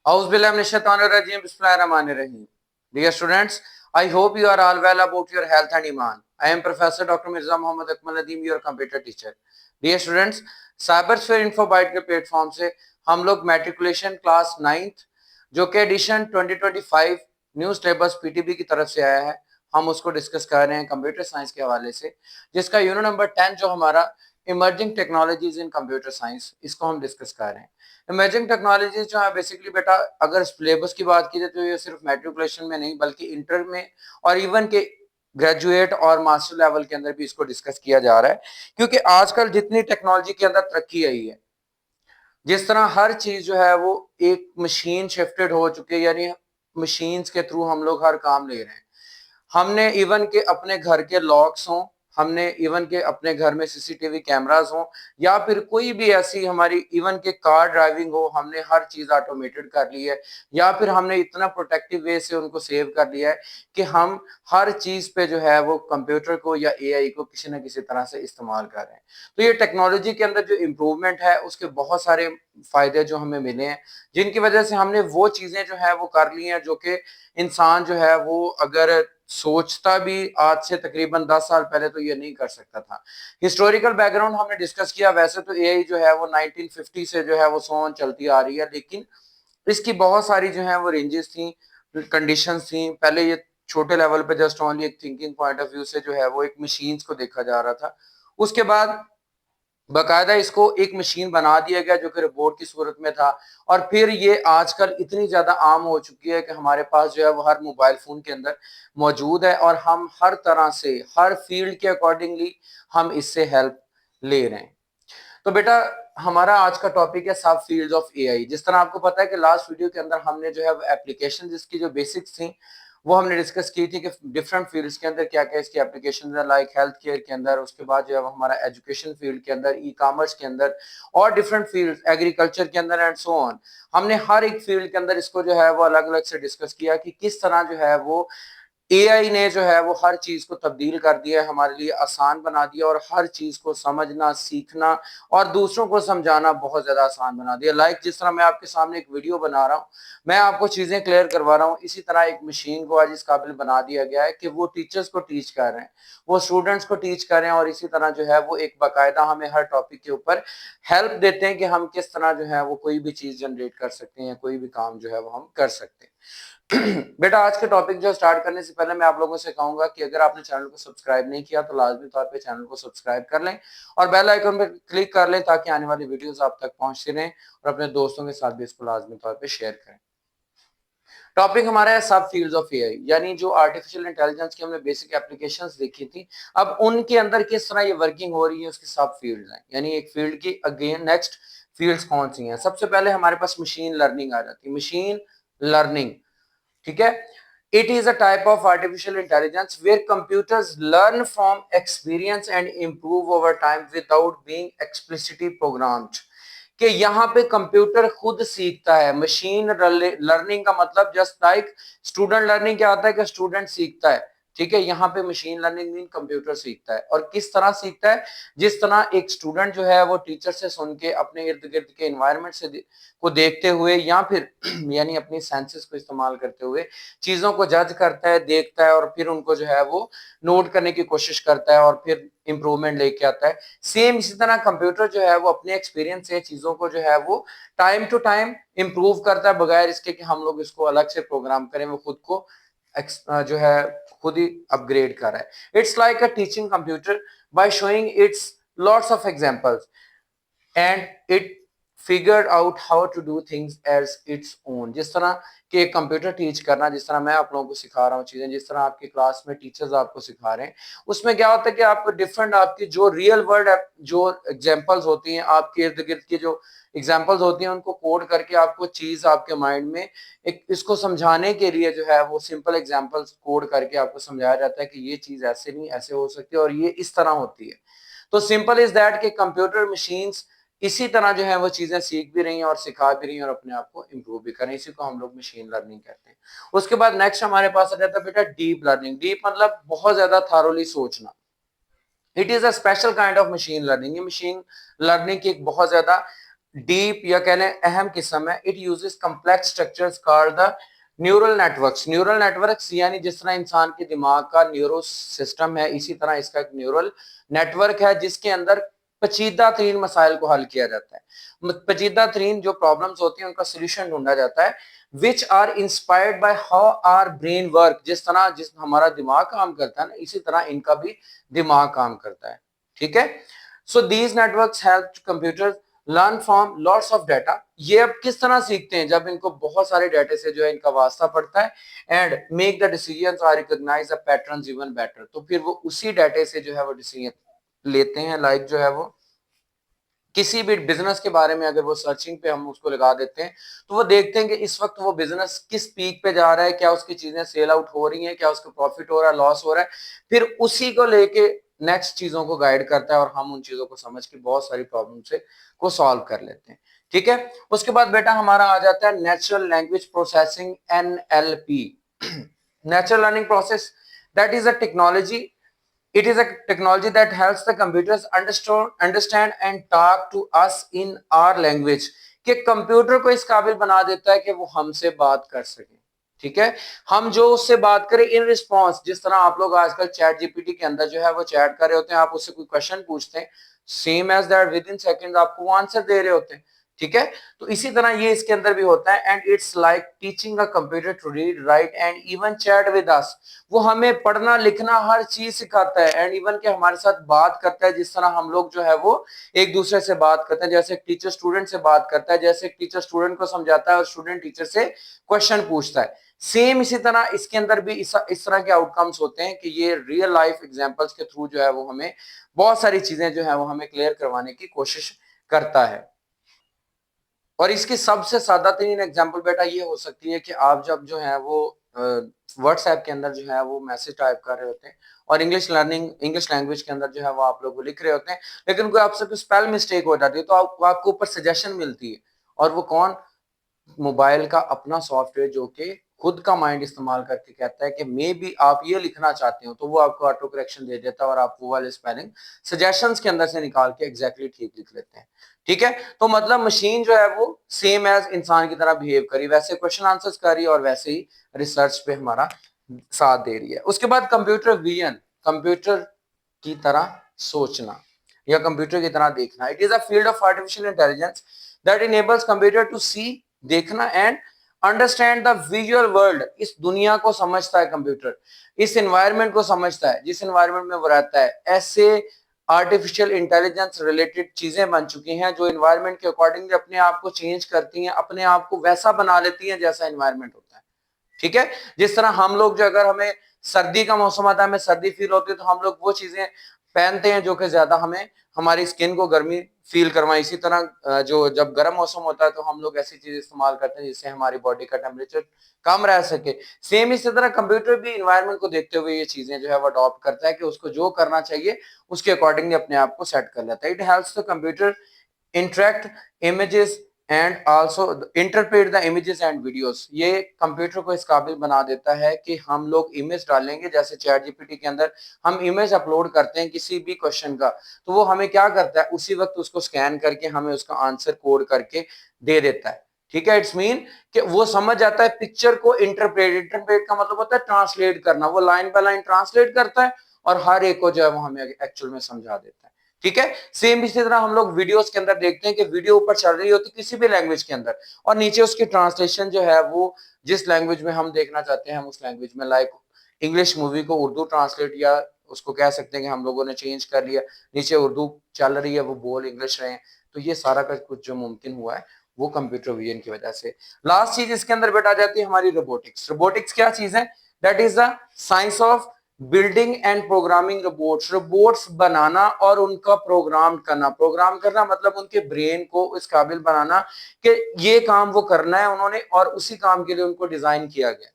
Auzubillahiminash-shaytanir-rajim. Bismillahir-rahmanir-rahim. Dear students, I hope you are all well about your health and iman. I am Professor Dr. Mirza Muhammad Akmal Nadeem, your computer teacher. Dear students, साइबरस्फीयर इन्फोबाइट के platform से हम लोग matriculation class 9th जो कि addition 2025 new syllabus PTB की तरफ से आया है, हम उसको डिस्कस कर रहे हैं कंप्यूटर साइंस के हवाले से, जिसका यूनिट नंबर 10 जो हमारा इमर्जिंग टेक्नोलॉजीज इन कंप्यूटर साइंस, इसको हम डिस्कस कर रहे हैं। इमर्जिंग टेक्नोलॉजीज जो है बेसिकली बेटा, अगर सिलेबस की बात की जाए तो ये सिर्फ मैट्रिकुलेशन में नहीं बल्कि इंटर में और इवन के ग्रेजुएट और मास्टर लेवल के अंदर भी इसको डिस्कस किया जा रहा है, क्योंकि आजकल जितनी टेक्नोलॉजी के अंदर तरक्की आई है, जिस तरह हर चीज जो है वो एक मशीन शिफ्टेड हो चुकी है, यानी मशीन्स के थ्रू हम लोग हर काम ले रहे हैं। हमने इवन के अपने घर के लॉक्स हों, हमने इवन के अपने घर में सीसीटीवी कैमरास हों, या फिर कोई भी ऐसी हमारी इवन के कार ड्राइविंग हो, हमने हर चीज ऑटोमेटेड कर ली है, या फिर हमने इतना प्रोटेक्टिव वे से उनको सेव कर लिया है कि हम हर चीज पे जो है वो कंप्यूटर को या एआई को किसी न किसी तरह से इस्तेमाल कर रहे हैं। तो ये टेक्नोलॉजी के अंदर जो इम्प्रूवमेंट है उसके बहुत सारे फायदे जो हमें मिले हैं, जिनकी वजह से हमने वो चीजें जो है वो कर ली हैं जो कि इंसान जो है वो अगर सोचता भी आज से तकरीबन 10 साल पहले तो ये नहीं कर सकता था। हिस्टोरिकल बैकग्राउंड हमने डिस्कस किया, वैसे तो एआई जो है वो 1950 से जो है वो सो ऑन चलती आ रही है, लेकिन इसकी बहुत सारी जो है वो रेंजेस थी, कंडीशंस थी। पहले ये छोटे लेवल पे जस्ट ओनली एक थिंकिंग पॉइंट ऑफ व्यू से जो है वो एक मशीन्स को देखा जा रहा था। उसके बाद बाकायदा इसको एक मशीन बना दिया गया जो कि रोबोट की सूरत में था, और फिर ये आजकल इतनी ज्यादा आम हो चुकी है कि हमारे पास जो है वो हर मोबाइल फोन के अंदर मौजूद है, और हम हर तरह से हर फील्ड के अकॉर्डिंगली हम इससे हेल्प ले रहे हैं। तो बेटा, हमारा आज का टॉपिक है सब फील्ड्स ऑफ एआई। जिस तरह आपको पता है कि लास्ट वीडियो के अंदर हमने जो है एप्लीकेशन जिसकी जो बेसिक्स थी वो हमने डिस्कस की थी कि डिफरेंट फील्ड्स के अंदर क्या क्या इसकी एप्लीकेशन है, लाइक हेल्थ केयर के अंदर, उसके बाद जो है हमारा एजुकेशन फील्ड के अंदर, ई कॉमर्स के अंदर, और डिफरेंट फील्ड एग्रीकल्चर के अंदर एंड सो ऑन। हमने हर एक फील्ड के अंदर इसको जो है वो अलग अलग से डिस्कस किया कि किस तरह जो है वो एआई ने जो है वो हर चीज को तब्दील कर दिया है, हमारे लिए आसान बना दिया, और हर चीज को समझना, सीखना और दूसरों को समझाना बहुत ज्यादा आसान बना दिया। लाइक जिस तरह मैं आपके सामने एक वीडियो बना रहा हूँ, मैं आपको चीजें क्लियर करवा रहा हूँ, इसी तरह एक मशीन को आज इस काबिल बना दिया गया है कि वो टीचर्स को टीच कर रहे हैं, वो स्टूडेंट्स को टीच कर रहे हैं, और इसी तरह जो है वो एक बाकायदा हमें हर टॉपिक के ऊपर हेल्प देते हैं कि हम किस तरह जो है वो कोई भी चीज जनरेट कर सकते हैं, कोई भी काम जो है वो हम कर सकते हैं। बेटा, आज के टॉपिक जो स्टार्ट करने से पहले मैं आप लोगों से कहूंगा कि अगर आपने चैनल को सब्सक्राइब नहीं किया तो लाजमी तौर पे चैनल को सब्सक्राइब कर लें और बेल आइकन पर क्लिक कर लें ताकि आने वाली वीडियोस आप तक पहुंचती रहें, और अपने दोस्तों के साथ भी इसको लाजमी तौर पे शेयर करें। टॉपिक हमारा है सब फील्ड्स ऑफ एआई, यानी जो आर्टिफिशियल इंटेलिजेंस की हमने बेसिक एप्लीकेशंस देखी थी, अब उनके अंदर किस तरह ये वर्किंग हो रही है उसकी सब फील्ड्स हैं, यानी एक फील्ड की अगेन नेक्स्ट फील्ड्स कौन सी हैं। सबसे पहले हमारे पास मशीन लर्निंग आ जाती है। मशीन लर्निंग, ठीक है, it is a type of artificial intelligence where computers learn from experience and improve over time without being explicitly programmed। कि यहाँ पे कंप्यूटर खुद सीखता है। मशीन लर्निंग का मतलब जस्ट लाइक स्टूडेंट लर्निंग क्या होता है कि स्टूडेंट सीखता है, ठीक है, यहाँ पे मशीन लर्निंग मीन कंप्यूटर सीखता है। और किस तरह सीखता है? जिस तरह एक स्टूडेंट जो है वो टीचर से सुन के अपने इर्द गिर्द के एनवायरनमेंट से को देखते हुए, या फिर यानी अपनी सेंसेस को इस्तेमाल करते हुए चीजों को जज करता है, देखता है, और फिर उनको जो है वो नोट करने की कोशिश करता है और फिर इंप्रूवमेंट लेके आता है। सेम इसी तरह कंप्यूटर जो है वो अपने एक्सपीरियंस से चीजों को जो है वो टाइम टू टाइम इंप्रूव करता है, बगैर इसके कि हम लोग इसको अलग से प्रोग्राम करें, वो खुद को जो है खुद ही अपग्रेड कर रहा है। It's like a teaching computer by showing its lots of examples and it figured out how to do things as its own. जिस तरह के कंप्यूटर टीच करना, जिस तरह मैं आप लोगों को सिखा रहा हूँ चीजें, जिस तरह आपकी क्लास में टीचर्स आपको सिखा रहे हैं, उसमें क्या होता है कि आपको डिफरेंट आपकी जो रियल वर्ल्ड जो एग्जांपल्स होती हैं, आपके इर्द गिर्द की जो एग्जांपल्स होती हैं, उनको कोड करके आपको चीज आपके माइंड में एक इसको समझाने के लिए जो है वो सिंपल एग्जांपल्स कोड करके आपको समझाया जाता है कि ये चीज ऐसे नहीं ऐसे हो सकती है और ये इस तरह होती है। तो सिंपल इज दैट कि कंप्यूटर मशीन्स इसी तरह जो है वो चीजें सीख भी रही हैं और सिखा भी रही हैं और अपने आप को इम्प्रूव भी कर रही हैं। इसी को हम लोग मशीन लर्निंग कहते हैं। उसके बाद नेक्स्ट हमारे पास आ जाता है बेटा डीप लर्निंग। डीप मतलब बहुत ज्यादा थारोली सोचना। It is a special kind of machine learning. ये मशीन लर्निंग की एक बहुत ज्यादा डीप या कह लें अहम किस्म है। It uses complex structures called the neural networks. Neural networks यानी जिस तरह इंसान के दिमाग का न्यूरो सिस्टम है, इसी तरह इसका एक न्यूरल नेटवर्क है जिसके अंदर पेचीदा तरीन मसाइल को हल किया जाता है। पेचीदा तरीन जो प्रॉब्लम्स होती हैं उनका सोल्यूशन ढूंढा जाता है। Which are inspired by how our brain work. जिस तरह जिस हमारा दिमाग काम करता है ना, इसी तरह इनका भी दिमाग काम करता है। ठीक है। So these networks help computers learn from lots of data. ये अब किस तरह सीखते हैं, जब इनको बहुत सारे डाटा से जो है इनका वास्ता पड़ता है, एंड मेक द डिसीजंस और recognise the patterns even better. तो फिर वो उसी डाटा से जो है वो डिसीजन लेते हैं। लाइक जो है वो किसी भी बिजनेस के बारे में अगर वो सर्चिंग पे हम उसको लगा देते हैं तो वो देखते हैं कि इस वक्त वो बिजनेस किस पीक पे जा रहा है, क्या उसकी चीजें सेल आउट हो रही हैं, क्या उसको प्रॉफिट हो रहा है, लॉस हो रहा है। फिर उसी को लेके नेक्स्ट चीजों को गाइड करता है और हम उन चीजों को समझ के बहुत सारी प्रॉब्लम से को सॉल्व कर लेते हैं। ठीक है। उसके बाद बेटा हमारा आ जाता है natural language processing, NLP। Natural learning process, that is a technology, it is a technology that helps the computers understand and talk to us in our language। कि कंप्यूटर को इस काबिल बना देता है कि वो हमसे बात कर सके। ठीक है। हम जो उससे बात करें इन रिस्पॉन्स, जिस तरह आप लोग आजकल चैट जीपीटी के अंदर जो है वो चैट कर रहे होते हैं, आप उससे कोई क्वेश्चन पूछते हैं, same as that within second आपको वो आंसर दे रहे होते हैं। ठीक है। तो इसी तरह ये इसके अंदर भी होता है। And it's like teaching a computer to read, write and even chat with us. वो हमें पढ़ना लिखना हर चीज सिखाता है, एंड इवन के हमारे साथ बात करता है जिस तरह हम लोग जो है वो एक दूसरे से बात करते हैं। जैसे एक टीचर स्टूडेंट से बात करता है, जैसे एक टीचर स्टूडेंट को समझाता है और स्टूडेंट टीचर से क्वेश्चन पूछता है, सेम इसी तरह इसके अंदर भी इस तरह के आउटकम्स होते हैं कि ये रियल लाइफ एग्जांपल्स के थ्रू जो है वो हमें बहुत सारी चीजें जो है वो हमें क्लियर करवाने की कोशिश करता है। और इसकी सबसे सादा तरीन एग्जाम्पल बेटा ये हो सकती है कि आप जब जो है वो व्हाट्सएप के अंदर जो है वो मैसेज टाइप कर रहे होते हैं और इंग्लिश लैंग्वेज के अंदर जो है वो आप लोग लिख रहे होते हैं, लेकिन कोई आपसे कोई स्पेल मिस्टेक हो जाती है तो आपको ऊपर सजेशन मिलती है। और वो कौन? मोबाइल का अपना सॉफ्टवेयर जो कि खुद का माइंड इस्तेमाल करके कहता है कि मे बी आप ये लिखना चाहते हो, तो वो आपको ऑटो करेक्शन दे देता है और आप वो वाले स्पेलिंग सजेशंस के अंदर से निकाल के एग्जैक्टली ठीक लिख लेते हैं। ठीक है। तो मतलब मशीन जो है वो सेम एज इंसान की तरह बिहेव करी, वैसे क्वेश्चन आंसर्स करी और वैसे ही रिसर्च पे हमारा साथ दे रही है। उसके बाद कंप्यूटर विजन, कंप्यूटर की तरह सोचना या कंप्यूटर की तरह देखना। It is a field of artificial intelligence that enables computer to see, देखना, and understand the visual world. इस दुनिया को समझता है कंप्यूटर, इस एनवायरनमेंट को समझता है जिस एनवायरनमेंट में वो रहता है। ऐसे आर्टिफिशियल इंटेलिजेंस रिलेटेड चीजें बन चुकी हैं जो एनवायरनमेंट के अकॉर्डिंग अपने आप को चेंज करती हैं, अपने आप को वैसा बना लेती हैं जैसा एनवायरनमेंट होता है। ठीक है। जिस तरह हम लोग जो अगर हमें सर्दी का मौसम आता है, हमें सर्दी फील होती है, तो हम लोग वो चीजें पहनते हैं जो कि ज्यादा हमें हमारी स्किन को गर्मी फील करवाए। इसी तरह जो जब गर्म मौसम होता है तो हम लोग ऐसी चीज इस्तेमाल करते हैं जिससे हमारी बॉडी का टेम्परेचर कम रह सके। सेम इसी तरह कंप्यूटर भी इन्वायरमेंट को देखते हुए ये चीजें जो है वो अडॉप्ट करता है कि उसको जो करना चाहिए उसके अकॉर्डिंगली अपने आप को सेट कर लेता है। It helps the computer interact images and also interpret the images and videos. ये कंप्यूटर को इस काबिल बना देता है कि हम लोग इमेज डालेंगे, जैसे चैट जीपीटी के अंदर हम इमेज अपलोड करते हैं किसी भी क्वेश्चन का, तो वो हमें क्या करता है उसी वक्त उसको स्कैन करके हमें उसका आंसर कोड करके दे देता है। ठीक है। इट्स मीन कि वो समझ जाता है पिक्चर को इंटरप्रेट का मतलब होता है ट्रांसलेट करना। वो लाइन बाय लाइन ट्रांसलेट करता है और हर एक को जो है वो हमें एक्चुअल में समझा देता है। ठीक है। सेम इसी तरह हम लोग वीडियोस के अंदर देखते हैं कि वीडियो ऊपर चल रही होती किसी भी लैंग्वेज के अंदर और नीचे उसकी ट्रांसलेशन जो है वो जिस लैंग्वेज में हम देखना चाहते हैं हम उस लैंग्वेज में, लाइक इंग्लिश मूवी को उर्दू ट्रांसलेट या उसको कह सकते हैं कि हम लोगों ने चेंज कर लिया, नीचे उर्दू चल रही है वो बोल इंग्लिश रहे हैं। तो ये सारा का कुछ जो मुमकिन हुआ है वो कंप्यूटर विजन की वजह से। लास्ट चीज इसके अंदर बेटा आ जाती है हमारी रोबोटिक्स। रोबोटिक्स क्या चीज है? That is the science of building and programming robots. Robots बनाना और उनका प्रोग्राम करना मतलब उनके ब्रेन को इस काबिल बनाना कि ये काम वो करना है उन्होंने और उसी काम के लिए उनको डिजाइन किया गया।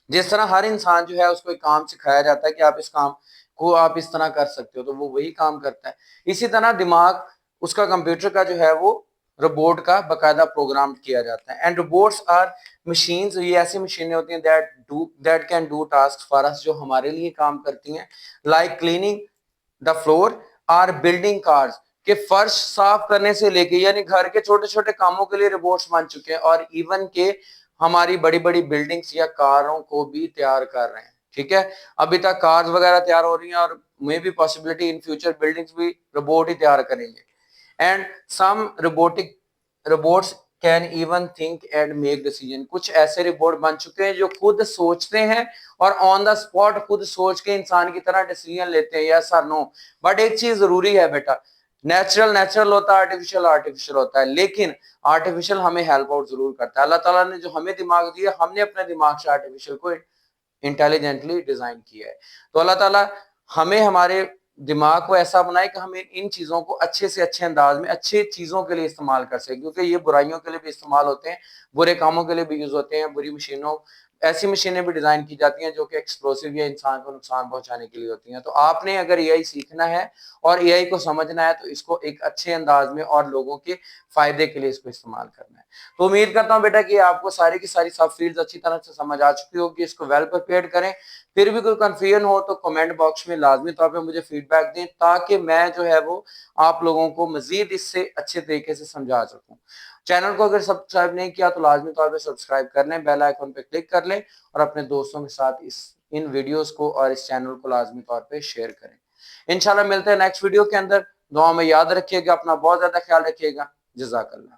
जिस तरह हर इंसान जो है उसको एक काम सिखाया जाता है कि आप इस काम को आप इस तरह कर सकते हो तो वो वही काम करता है। इसी तरह दिमाग उसका कंप्यूटर का जो है वो रोबोट का बकायदा प्रोग्राम किया जाता है। एंड रोबोट्स आर मशीन्स, ये ऐसी मशीनें होती हैं that can do task for us, जो हमारे लिए काम करती हैं, like cleaning the floor or building cars. कि फर्श साफ करने से लेके यानी घर के छोटे छोटे कामों के लिए रोबोट्स बन चुके हैं, और इवन के हमारी बड़ी बड़ी बिल्डिंग्स या कारों को भी तैयार कर रहे हैं। ठीक है, अभी तक कार्स वगैरह तैयार हो रही हैं, और maybe possibility in future buildings भी रोबोट ही तैयार करेंगे। And some robots can even think and make decision. कुछ ऐसे रोबोट बन चुके हैं जो खुद सोचते हैं और ऑन द स्पॉट खुद सोच के इंसान की तरह डिसीजन लेते हैं, यस और नो। बट एक चीज जरूरी है बेटा, नेचुरल नेचुरल होता है, आर्टिफिशियल आर्टिफिशियल होता है, लेकिन आर्टिफिशियल हमें हेल्प आउट जरूर करता है। अल्लाह ताला ने जो हमें दिमाग दिया, हमने अपने दिमाग से आर्टिफिशियल को इंटेलिजेंटली डिजाइन किया है। तो अल्लाह ताला हमें हमारे दिमाग को ऐसा बनाए कि हम इन चीजों को अच्छे से अच्छे अंदाज में अच्छी चीजों के लिए इस्तेमाल कर सकें, क्योंकि ये बुराइयों के लिए भी इस्तेमाल होते हैं, बुरे कामों के लिए भी यूज होते हैं। बुरी मशीनों ऐसी मशीनें भी डिजाइन की जाती हैं जो कि एक्सप्लोसिव या इंसान को नुकसान पहुंचाने के लिए होती हैं। तो आपने अगर एआई सीखना है और एआई को समझना है तो इसको एक अच्छे अंदाज में और लोगों के फायदे के लिए इसको इस्तेमाल करना है। तो उम्मीद करता हूं बेटा कि आपको सारी की सारी सब फील्ड्स अच्छी तरह से समझ आ चुकी होगी। इसको वेल प्रिपेयर्ड करें। फिर भी कोई कंफ्यूजन हो तो कमेंट बॉक्स में लाजमी तौर पे मुझे फीडबैक दें, ताकि मैं जो है वो आप लोगों को मजीद इससे अच्छे तरीके से समझा सकूं। चैनल को अगर सब्सक्राइब नहीं किया तो लाजमी तौर पे सब्सक्राइब कर लें, बेल आइकन पे क्लिक कर लें, और अपने दोस्तों के साथ इन वीडियोस को और इस चैनल को लाजमी तौर पे शेयर करें। इंशाल्लाह मिलते हैं नेक्स्ट वीडियो के अंदर। दुआ में याद रखिएगा, अपना बहुत ज्यादा ख्याल रखिएगा। जज़ाकल्लाह।